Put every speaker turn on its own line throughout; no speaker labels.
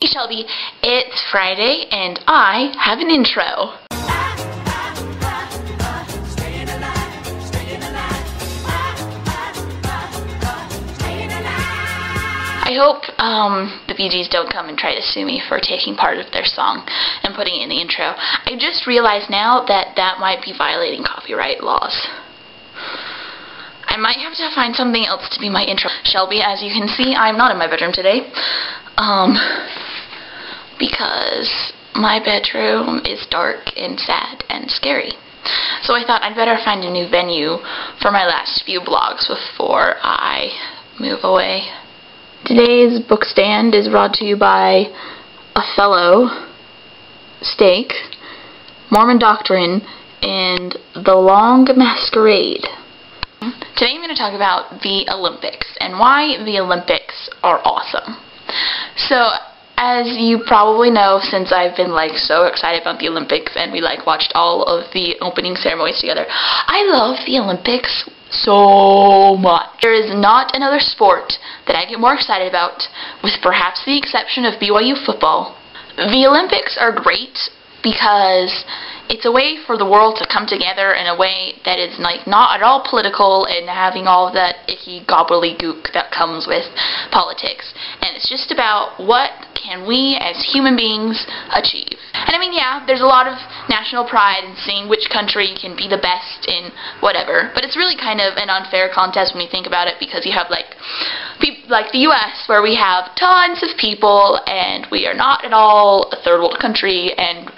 Shelby, it's Friday and I have an intro. I hope the Bee Gees don't come and try to sue me for taking part of their song and putting it in the intro. I just realized now that that might be violating copyright laws. I might have to find something else to be my intro. Shelby, as you can see, I'm not in my bedroom today. Because my bedroom is dark and sad and scary. So I thought I'd better find a new venue for my last few vlogs before I move away. Today's book stand is brought to you by Othello, Steak, Mormon Doctrine, and The Long Masquerade. Today I'm going to talk about the Olympics and why the Olympics are awesome. So, as you probably know, since I've been so excited about the Olympics and we watched all of the opening ceremonies together, I love the Olympics so much. There is not another sport that I get more excited about, with perhaps the exception of BYU football. The Olympics are great because it's a way for the world to come together in a way that is not at all political and having all of that icky gobbledygook that comes with politics. And it's just about what can we as human beings achieve. And I mean, yeah, there's a lot of national pride in seeing which country can be the best in whatever, but it's really kind of an unfair contest when you think about it, because you have like the US, where we have tons of people and we are not at all a third world country, and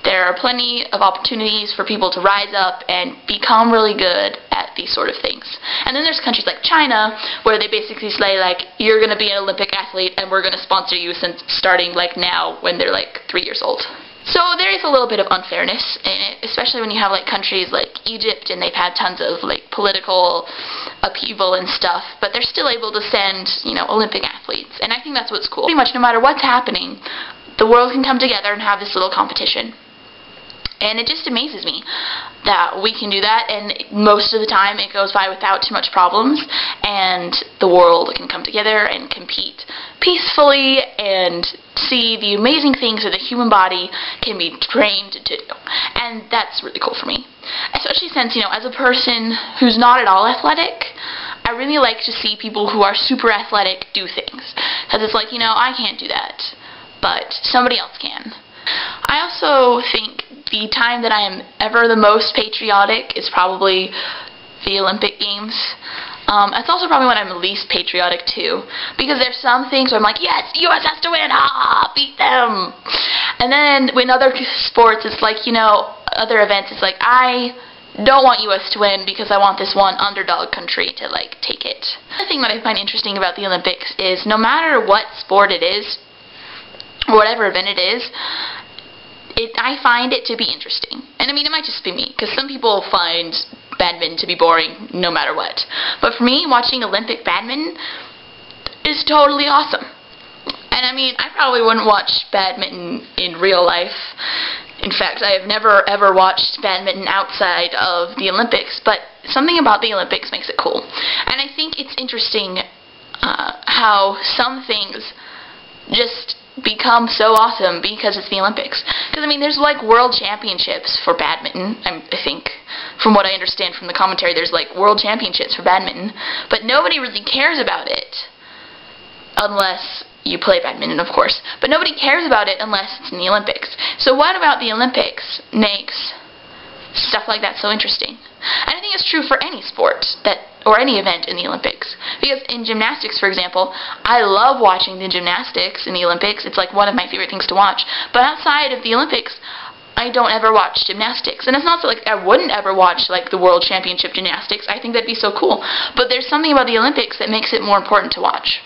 there are plenty of opportunities for people to rise up and become really good at these sort of things. And then there's countries like China, where they basically say, you're going to be an Olympic athlete and we're going to sponsor you since starting now when they're 3 years old. So there is a little bit of unfairness in it, especially when you have countries like Egypt, and they've had tons of political upheaval and stuff, but they're still able to send, Olympic athletes. And I think that's what's cool. Pretty much no matter what's happening, the world can come together and have this little competition. And it just amazes me that we can do that, and most of the time it goes by without too much problems, and the world can come together and compete peacefully and see the amazing things that the human body can be trained to do. And that's really cool for me. Especially since, as a person who's not at all athletic, I really like to see people who are super athletic do things. Because it's I can't do that, but somebody else can. I also think the time that I am ever the most patriotic is probably the Olympic Games. That's also probably when I'm the least patriotic too, because there's some things where I'm yes, the US has to win, beat them. And then when other sports, it's other events, it's I don't want US to win because I want this one underdog country to take it. The thing that I find interesting about the Olympics is no matter what sport it is, or whatever event it is, I find it to be interesting. And I mean, it might just be me, because some people find badminton to be boring no matter what. But for me, watching Olympic badminton is totally awesome. And I mean, I probably wouldn't watch badminton in real life. In fact, I have never ever watched badminton outside of the Olympics, but something about the Olympics makes it cool. And I think it's interesting how some things just become so awesome because it's the Olympics. Because I mean, there's world championships for badminton. I think, from what I understand from the commentary, there's world championships for badminton, but nobody really cares about it unless you play badminton, of course. But nobody cares about it unless it's in the Olympics. So what about the Olympics makes stuff like that so interesting? And I think it's true for any sport or any event in the Olympics. Because in gymnastics, for example, I love watching the gymnastics in the Olympics. It's one of my favorite things to watch. But outside of the Olympics, I don't ever watch gymnastics. And it's not so I wouldn't ever watch the World Championship gymnastics. I think that'd be so cool. But there's something about the Olympics that makes it more important to watch.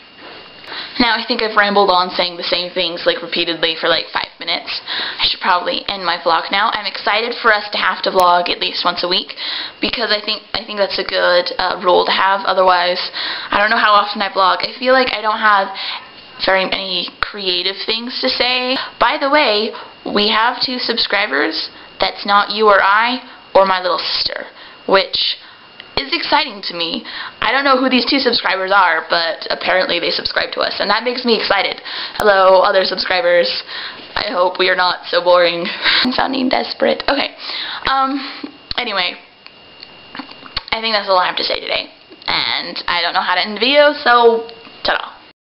Now, I think I've rambled on saying the same things repeatedly for 5 minutes. I should probably end my vlog now. I'm excited for us to have to vlog at least once a week, because I think that's a good rule to have. Otherwise, I don't know how often I vlog. I feel I don't have very many creative things to say. By the way, we have 2 subscribers. That's not you or I or my little sister, which is exciting to me. I don't know who these 2 subscribers are, but apparently they subscribe to us, and that makes me excited. Hello, other subscribers. I hope we are not so boring. I'm sounding desperate. Okay. Anyway, I think that's all I have to say today. And I don't know how to end the video, so ta-da.